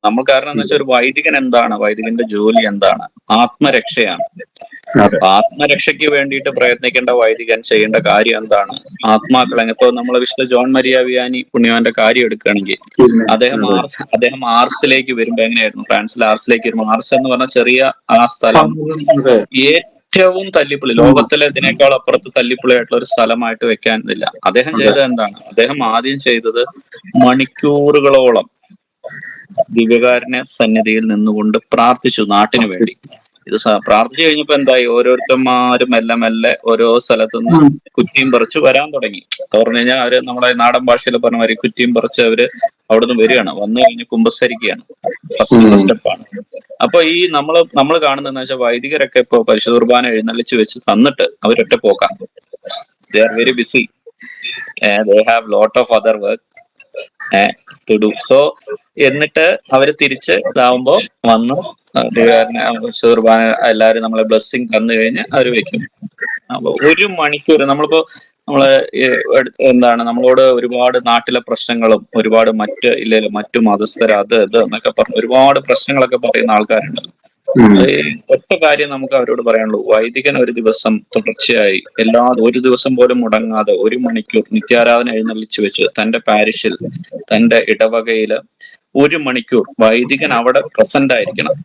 നമ്മൾ കാരണം എന്ന് വെച്ചാൽ ഒരു വൈദികൻ എന്താണ്, വൈദികന്റെ ജോലി എന്താണ്? ആത്മരക്ഷയാണ്. അതെ. ആത്മരക്ഷയ്ക്ക് വേണ്ടിയിട്ട് പ്രയത്നിക്കേണ്ട വൈദികൻ ചെയ്യേണ്ട കാര്യം എന്താണ്? ആത്മാക്കളെ, ഇപ്പൊ നമ്മൾ വിശുദ്ധ ജോൺ മരിയ വിയാനി പുണ്യവാന്റെ കാര്യം എടുക്കുകയാണെങ്കിൽ, പിന്നെ അതെ. അദ്ദേഹം ആർസിലേക്ക് വരുമ്പോ എങ്ങനെയായിരുന്നു? ഫ്രാൻസിലെ ആർസിലേക്ക് വരുമ്പോൾ, ആർസ് എന്ന് പറഞ്ഞ ചെറിയ ആ സ്ഥലം അതെ. ഏറ്റവും തല്ലിപ്പൊളി, ലോകത്തിലെ ഇതിനേക്കാൾ അപ്പുറത്ത് തല്ലിപ്പൊളിയായിട്ടുള്ള ഒരു സ്ഥലമായിട്ട് വെക്കാനില്ല. അദ്ദേഹം അതെ. ചെയ്തത് എന്താണ്? അദ്ദേഹം ആദ്യം ചെയ്തത് മണിക്കൂറുകളോളം ദിവ്യകാരുണ്യ സന്നിധിയിൽ നിന്നുകൊണ്ട് പ്രാർത്ഥിച്ചു നാട്ടിന് വേണ്ടി. ഇത് പ്രാർത്ഥിച്ചു കഴിഞ്ഞപ്പോ എന്തായി? ഓരോരുത്തന്മാരും മെല്ലെ മെല്ലെ ഓരോ സ്ഥലത്തുനിന്ന് കുറ്റിയും പറിച്ച് വരാൻ തുടങ്ങി. പറഞ്ഞു കഴിഞ്ഞാൽ അവര് നമ്മുടെ നാടൻ ഭാഷയിൽ പറഞ്ഞ മാതിരി കുറ്റിയും പറിച്ച് അവര് അവിടുന്ന് വരികയാണ്. വന്നു കഴിഞ്ഞ് കുമ്പസരിക്കുകയാണ്. ഫസ്റ്റ് സ്റ്റെപ്പാണ്. അപ്പൊ ഈ നമ്മൾ കാണുന്നതെന്ന് വെച്ചാൽ, വൈദികരൊക്കെ ഇപ്പൊ പരിശുദ്ധ കുർബാന എഴുന്നള്ളിച്ച് വെച്ച് തന്നിട്ട് അവരൊറ്റ പോക്കാം. They are very busy, they have lot of other work to do. So എന്നിട്ട് അവര് തിരിച്ച് ഇതാവുമ്പോ വന്ന് കുർബാന എല്ലാരും നമ്മളെ ബ്ലെസ്സിങ് തന്നു കഴിഞ്ഞ് അവര് വെക്കും. അപ്പൊ 1 മണിക്കൂർ നമ്മളിപ്പോ എന്താണ്, നമ്മളോട് ഒരുപാട് നാട്ടിലെ പ്രശ്നങ്ങളും ഒരുപാട് മറ്റു മതസ്ഥർ അത് ഇത് എന്നൊക്കെ പറഞ്ഞ് ഒരുപാട് പ്രശ്നങ്ങളൊക്കെ പറയുന്ന ആൾക്കാരുണ്ടല്ലോ. ഒറ്റ കാര്യം നമുക്ക് അവരോട് പറയാനുള്ളൂ: വൈദികൻ ഒരു ദിവസം തുടർച്ചയായി ഒരു ദിവസം പോലും മുടങ്ങാതെ 1 മണിക്കൂർ നിത്യാരാധന എഴുന്നള്ളിച്ചു വെച്ച് തന്റെ പാരിഷിൽ, തന്റെ ഇടവകയില് 1 മണിക്കൂർ വൈദികൻ അവിടെ പ്രസന്റ് ആയിരിക്കണം.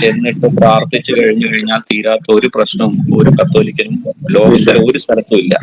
എന്നിട്ട് പ്രാർത്ഥിച്ചു കഴിഞ്ഞു കഴിഞ്ഞാൽ തീരാത്ത ഒരു പ്രശ്നവും ഒരു കത്തോലിക്കനും ലോകത്തിലെ ഒരു സ്ഥലത്തും ഇല്ല.